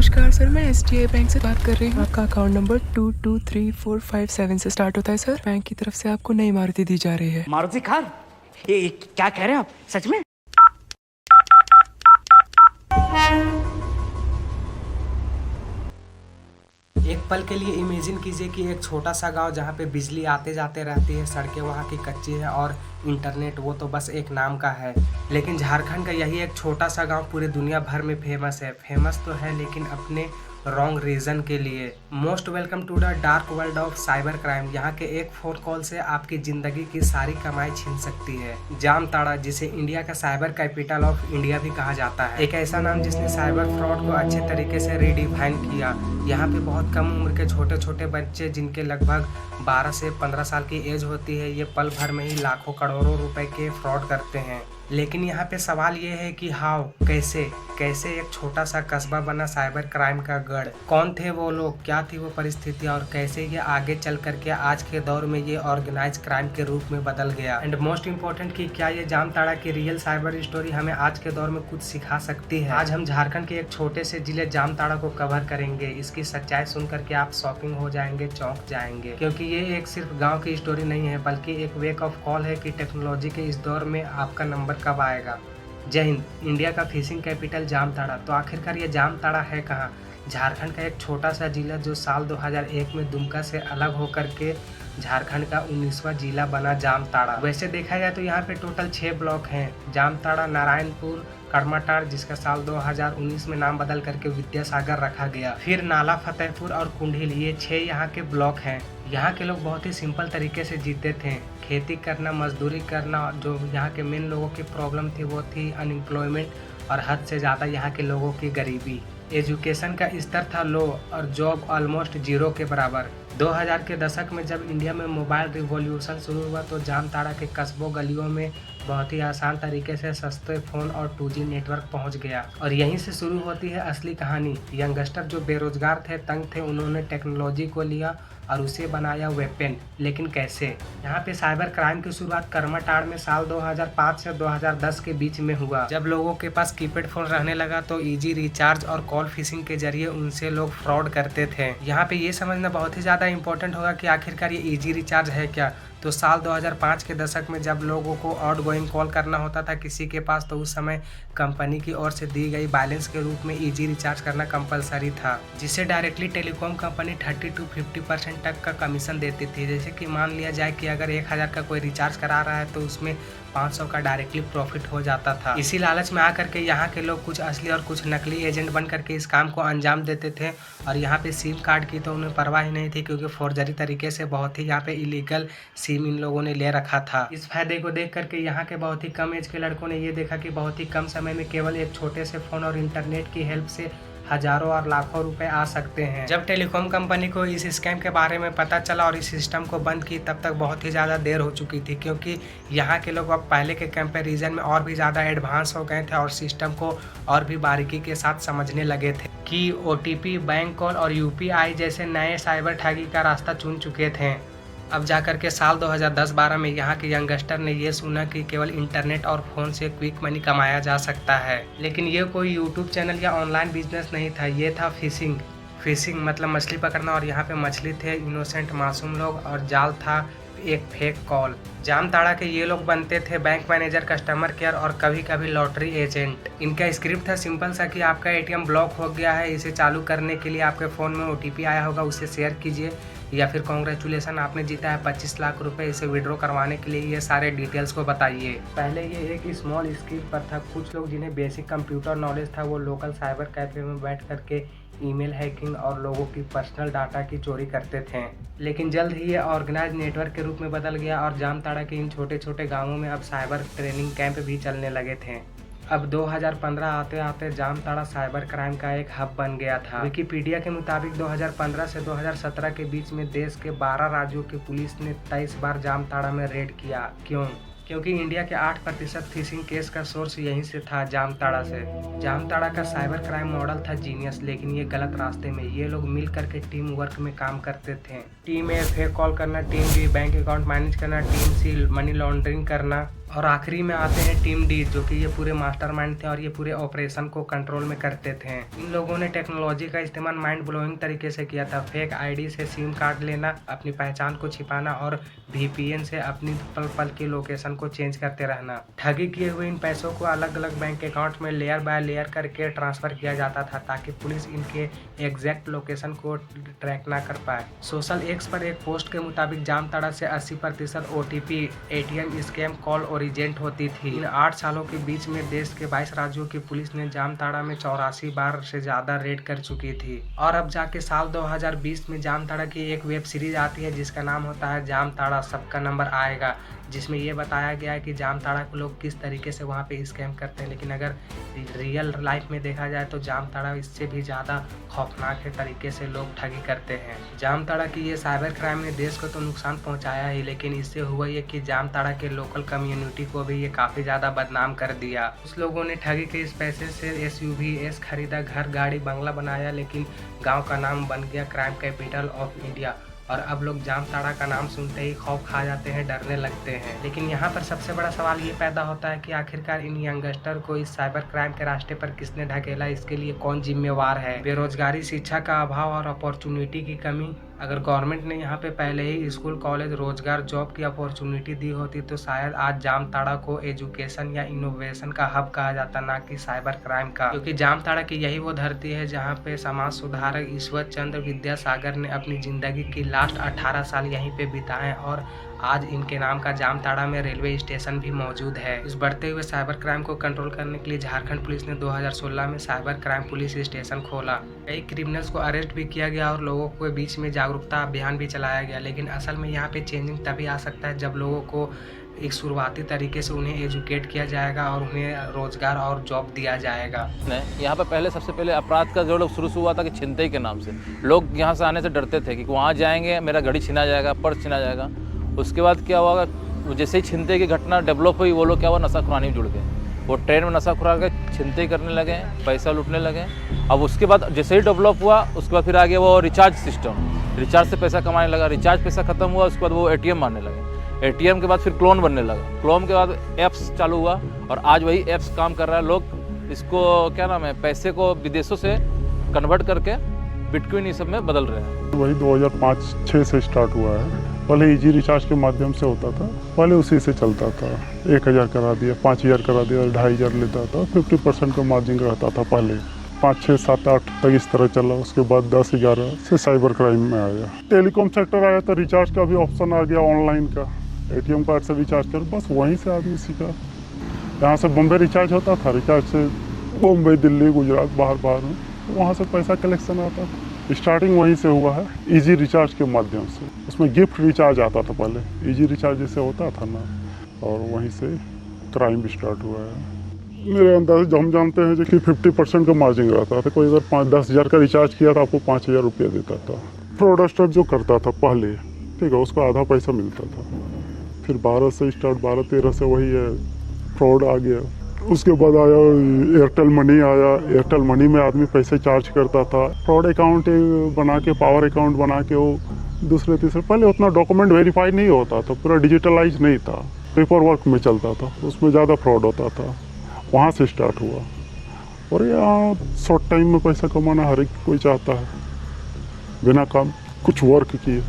नमस्कार सर, मैं SDI bank से बात कर रही हूँ। आपका अकाउंट नंबर 223457 से स्टार्ट होता है सर। बैंक की तरफ से आपको नई मारुति दी जा रही है। मारुति कार? ये क्या कह रहे हैं आप? सच में? एक पल के लिए इमेजिन कीजिए कि एक छोटा सा गांव जहां पे बिजली आते जाते रहती है, सड़कें वहां की कच्ची है और इंटरनेट वो तो बस एक नाम का है। लेकिन झारखंड का यही एक छोटा सा गांव पूरी दुनिया भर में फेमस है। फेमस तो है लेकिन अपने रॉन्ग रीजन के लिए। Most welcome to the dark world of cyber crime. यहाँ के एक फोन कॉल से आपकी जिंदगी की सारी कमाई छीन सकती है। जामताड़ा, जिसे इंडिया का साइबर कैपिटल ऑफ इंडिया भी कहा जाता है, एक ऐसा नाम जिसने साइबर फ्रॉड को अच्छे तरीके से रीडिफाइन किया। यहाँ पे बहुत कम उम्र के छोटे छोटे बच्चे, जिनके लगभग 12 से 15 साल की एज होती है, ये पल भर में ही लाखों करोड़ों रुपए के फ्रॉड करते हैं। लेकिन यहाँ पे सवाल ये है कि हाउ, कैसे एक छोटा सा कस्बा बना साइबर क्राइम का गढ़। कौन थे वो लोग, क्या थी वो परिस्थितियाँ, और कैसे ये आगे चल करके आज के दौर में ये ऑर्गेनाइज क्राइम के रूप में बदल गया। एंड मोस्ट इम्पोर्टेंट कि क्या ये जामताड़ा की रियल साइबर स्टोरी हमें आज के दौर में कुछ सिखा सकती है। आज हम झारखंड के एक छोटे से जिले जामताड़ा को कवर करेंगे। इसकी सच्चाई सुन करके आप शॉकिंग हो जाएंगे, चौंक जाएंगे, क्योंकि ये एक सिर्फ गाँव की स्टोरी नहीं है, बल्कि एक वेक ऑफ कॉल है कि टेक्नोलॉजी के इस दौर में आपका नंबर कब आएगा। जय हिंद। इंडिया का फिशिंग कैपिटल जामताड़ा। तो आखिरकार ये जामताड़ा है कहाँ? झारखंड का एक छोटा सा जिला जो साल 2001 में दुमका से अलग होकर के झारखंड का 19वां जिला बना जामताड़ा। वैसे देखा जाए तो यहाँ पे टोटल 6 ब्लॉक हैं। जामताड़ा, नारायणपुर, कर्माटार, जिसका साल 2019 में नाम बदल करके विद्यासागर रखा गया, फिर नाला, फतेहपुर और कुंडहिल, ये 6 यहाँ के ब्लॉक हैं। यहाँ के लोग बहुत ही सिंपल तरीके से जीते थे। खेती करना, मजदूरी करना। जो यहाँ के मेन लोगों की प्रॉब्लम थी वो थी अनएम्प्लॉयमेंट और हद से ज़्यादा यहाँ के लोगों की गरीबी। एजुकेशन का स्तर था लो और जॉब ऑलमोस्ट जीरो के बराबर। 2000 के दशक में जब इंडिया में मोबाइल रिवॉल्यूशन शुरू हुआ तो जामताड़ा के कस्बों गलियों में बहुत ही आसान तरीके से सस्ते फ़ोन और 2G नेटवर्क पहुंच गया। और यहीं से शुरू होती है असली कहानी। यंगस्टर जो बेरोजगार थे, तंग थे, उन्होंने टेक्नोलॉजी को लिया और उसे बनाया वेपन। लेकिन कैसे? यहाँ पे साइबर क्राइम की शुरुआत कर्माटाड़ में साल 2005 से 2010 के बीच में हुआ। जब लोगों के पास कीपैड फोन रहने लगा तो इजी रिचार्ज और कॉल फिशिंग के जरिए उनसे लोग फ्रॉड करते थे। यहाँ पे ये समझना बहुत ही ज़्यादा इंपॉर्टेंट होगा कि आखिरकार ये इजी रिचार्ज है क्या। तो साल 2005 के दशक में जब लोगों को आउटगोइंग कॉल करना होता था किसी के पास, तो उस समय कंपनी की ओर से दी गई बैलेंस के रूप में इजी रिचार्ज करना कंपलसरी था, जिससे डायरेक्टली टेलीकॉम कंपनी 30 to 50% तक का कमीशन देती थी। जैसे कि मान लिया जाए कि अगर 1000 का कोई रिचार्ज करा रहा है तो उसमें 500 का डायरेक्टली प्रॉफिट हो जाता था। इसी लालच में आकर के यहाँ के लोग कुछ असली और कुछ नकली एजेंट बन करके इस काम को अंजाम देते थे। और यहाँ पे सिम कार्ड की तो उन्हें परवाह ही नहीं थी, क्योंकि फॉर्जरी तरीके से बहुत ही यहाँ पे इलीगल सिम इन लोगों ने ले रखा था। इस फायदे को देख करके यहाँ के बहुत ही कम एज के लड़कों ने ये देखा कि बहुत ही कम समय में केवल एक छोटे से फोन और इंटरनेट की हेल्प से हजारों और लाखों रुपए आ सकते हैं। जब टेलीकॉम कंपनी को इस स्कैम के बारे में पता चला और इस सिस्टम को बंद की, तब तक बहुत ही ज़्यादा देर हो चुकी थी, क्योंकि यहाँ के लोग अब पहले के कंपैरिजन में और भी ज़्यादा एडवांस हो गए थे और सिस्टम को और भी बारीकी के साथ समझने लगे थे कि OTP, बैंक कॉल और UPI जैसे नए साइबर ठगी का रास्ता चुन चुके थे। अब जाकर के साल 2010-12 में यहाँ के यंगस्टर ने ये सुना कि केवल इंटरनेट और फ़ोन से क्विक मनी कमाया जा सकता है। लेकिन ये कोई यूट्यूब चैनल या ऑनलाइन बिजनेस नहीं था, ये था फिशिंग मतलब मछली पकड़ना। और यहाँ पे मछली थे इनोसेंट मासूम लोग और जाल था एक फेक कॉल। जामताड़ा के ये लोग बनते थे बैंक मैनेजर, कस्टमर केयर और कभी कभी लॉटरी एजेंट। इनका स्क्रिप्ट था सिंपल सा कि आपका ATM ब्लॉक हो गया है, इसे चालू करने के लिए आपके फ़ोन में OTP आया होगा, उसे शेयर कीजिए, या फिर कांग्रेचुलेसन आपने जीता है 25 लाख रुपए, इसे विड्रॉ करवाने के लिए ये सारे डिटेल्स को बताइए। पहले ये एक स्मॉल स्केल पर था। कुछ लोग जिन्हें बेसिक कंप्यूटर नॉलेज था वो लोकल साइबर कैफे में बैठ करके ईमेल हैकिंग और लोगों की पर्सनल डाटा की चोरी करते थे। लेकिन जल्द ही ये ऑर्गेनाइज नेटवर्क के रूप में बदल गया और जामताड़ा के इन छोटे छोटे गाँवों में अब साइबर ट्रेनिंग कैंप भी चलने लगे थे। अब 2015 आते आते जामताड़ा साइबर क्राइम का एक हब बन गया था। विकिपीडिया के मुताबिक 2015 से 2017 के बीच में देश के 12 राज्यों की पुलिस ने 23 बार जामताड़ा में रेड किया। क्यों? क्योंकि इंडिया के 8% फिशिंग केस का सोर्स यहीं से था, जामताड़ा से। जामताड़ा का साइबर क्राइम मॉडल था जीनियस, लेकिन ये गलत रास्ते में। ये लोग मिल करके टीम वर्क में काम करते थे। टीम A फेक कॉल करना, team B bank account manage करना, टीम C मनी लॉन्ड्रिंग करना और आखिरी में आते हैं टीम डी, जो कि ये पूरे मास्टरमाइंड थे और ये पूरे ऑपरेशन को कंट्रोल में करते थे। इन लोगों ने टेक्नोलॉजी का इस्तेमाल माइंड ब्लोइंग तरीके से किया था। फेक आईडी से सिम कार्ड लेना, अपनी पहचान को छिपाना और VPN से अपनी पल पल की लोकेशन को चेंज करते रहना। ठगी किए हुए इन पैसों को अलग अलग बैंक अकाउंट में लेयर बाय लेयर करके ट्रांसफर किया जाता था, ताकि पुलिस इनके एग्जैक्ट लोकेशन को ट्रैक ना कर पाए। सोशल एक्स पर एक पोस्ट के मुताबिक जामताड़ा से 80% OTP ATM स्कैम कॉल ओरिजेंट होती थी। इन 8 सालों के बीच में देश के 22 राज्यों की पुलिस ने जामताड़ा में 84 बार से ज्यादा रेड कर चुकी थी। और अब जाके साल 2020 में जामताड़ा की एक वेब सीरीज आती है जिसका नाम होता है जामताड़ा सबका नंबर आएगा, जिसमें ये बताया गया है कि जामताड़ा को लोग किस तरीके से वहाँ पे स्कैम करते हैं। लेकिन अगर रियल लाइफ में देखा जाए तो जामताड़ा इससे भी ज़्यादा खौफनाक है तरीके से लोग ठगी करते हैं। जामताड़ा की ये साइबर क्राइम ने देश को तो नुकसान पहुँचाया ही, लेकिन इससे हुआ ये कि जामताड़ा के लोकल कम्युनिटी को भी ये काफ़ी ज़्यादा बदनाम कर दिया। कुछ लोगों ने ठगी के इस पैसे से SUV खरीदा, घर गाड़ी बंगला बनाया, लेकिन गाँव का नाम बन गया क्राइम कैपिटल ऑफ इंडिया। और अब लोग जामताड़ा का नाम सुनते ही खौफ खा जाते हैं, डरने लगते हैं। लेकिन यहाँ पर सबसे बड़ा सवाल ये पैदा होता है कि आखिरकार इन यंगस्टर को इस साइबर क्राइम के रास्ते पर किसने ढकेला, इसके लिए कौन जिम्मेवार है? बेरोजगारी, शिक्षा का अभाव और अपॉर्चुनिटी की कमी। अगर गवर्नमेंट ने यहाँ पे पहले ही स्कूल, कॉलेज, रोजगार, जॉब की अपॉर्चुनिटी दी होती तो शायद आज जामताड़ा को एजुकेशन या इनोवेशन का हब कहा जाता, ना कि साइबर क्राइम का। क्योंकि जामताड़ा की यही वो धरती है जहाँ पे समाज सुधारक ईश्वर चंद्र विद्यासागर ने अपनी जिंदगी की लास्ट 18 साल यहीं पे बिताए और आज इनके नाम का जामताड़ा में रेलवे स्टेशन भी मौजूद है। इस बढ़ते हुए साइबर क्राइम को कंट्रोल करने के लिए झारखंड पुलिस ने 2016 में साइबर क्राइम पुलिस स्टेशन खोला। कई क्रिमिनल्स को अरेस्ट भी किया गया और लोगों के बीच में जागरूकता अभियान भी चलाया गया। लेकिन असल में यहाँ पे चेंजिंग तभी आ सकता है जब लोगों को एक शुरुआती तरीके से उन्हें एजुकेट किया जाएगा और उन्हें रोजगार और जॉब दिया जाएगा। यहाँ पे पहले सबसे पहले अपराध का जो लोग शुरू हुआ था कि छिनतई के नाम से लोग यहाँ से आने से डरते थे कि वहाँ जाएंगे मेरा घड़ी छीना जाएगा, पर्स छीना जाएगा। उसके बाद क्या हुआ, जैसे ही छिनतई की घटना डेवलप हुई वो लोग क्या हुआ, नशा खुरानी में जुड़ गए। वो ट्रेन में नशा खुरा के छिनतई करने लगे, पैसा लूटने लगे। अब उसके बाद जैसे ही डेवलप हुआ उसके बाद फिर आ गया वो रिचार्ज सिस्टम, रिचार्ज से पैसा कमाने लगा। रिचार्ज पैसा खत्म हुआ उसके बाद वो ATM मारने लगे। ATM के बाद फिर क्लोन बनने लगा। क्लोन के बाद ऐप्स चालू हुआ और आज वही ऐप्स काम कर रहा है। लोग इसको क्या नाम है, पैसे को विदेशों से कन्वर्ट करके बिटकॉइन ये सब में बदल रहे हैं। वही 2005-06 से स्टार्ट हुआ है। पहले इजी रिचार्ज के माध्यम से होता था, पहले उसी से चलता था। 1000 करा दिया, 5000 करा दिया, 2500 लेता था। 50% का मार्जिन रहता था पहले। 5, 6, 7, 8 तक इस तरह चला। उसके बाद 10, 11 से साइबर क्राइम में आया। टेलीकॉम सेक्टर आया तो रिचार्ज का भी ऑप्शन आ गया ऑनलाइन का। ATM कार्ड से रिचार्ज कर, बस वहीं से आदमी सीखा। यहाँ से बॉम्बे रिचार्ज होता था, रिचार्ज से बॉम्बे, दिल्ली, गुजरात, बाहर में वहाँ से पैसा कलेक्शन आता था। स्टार्टिंग वहीं से हुआ है, इजी रिचार्ज के माध्यम से। उसमें गिफ्ट रिचार्ज आता था पहले, इजी रिचार्ज जैसे होता था ना, और वहीं से क्राइम भी स्टार्ट हुआ है। मेरे अंदाज से हम जानते हैं कि 50% का मार्जिन रहता था। कोई अगर 5-10 हज़ार का रिचार्ज किया था आपको 5000 रुपया देता था। फ्रॉडस्टर जो करता था पहले, ठीक है, उसको आधा पैसा मिलता था। फिर 12 से स्टार्ट, 12-13 से वही है फ्रॉड आ गया। उसके बाद आया एयरटेल मनी आया। एयरटेल मनी में आदमी पैसे चार्ज करता था। फ्रॉड अकाउंट बना के, पावर अकाउंट बना के वो दूसरे तीसरे, पहले उतना डॉक्यूमेंट वेरीफाई नहीं होता था, पूरा डिजिटलाइज नहीं था, पेपर वर्क में चलता था, उसमें ज़्यादा फ्रॉड होता था। वहाँ से स्टार्ट हुआ। और यहाँ शॉर्ट टाइम में पैसा कमाना हर एक कोई चाहता है, बिना काम कुछ वर्क किए।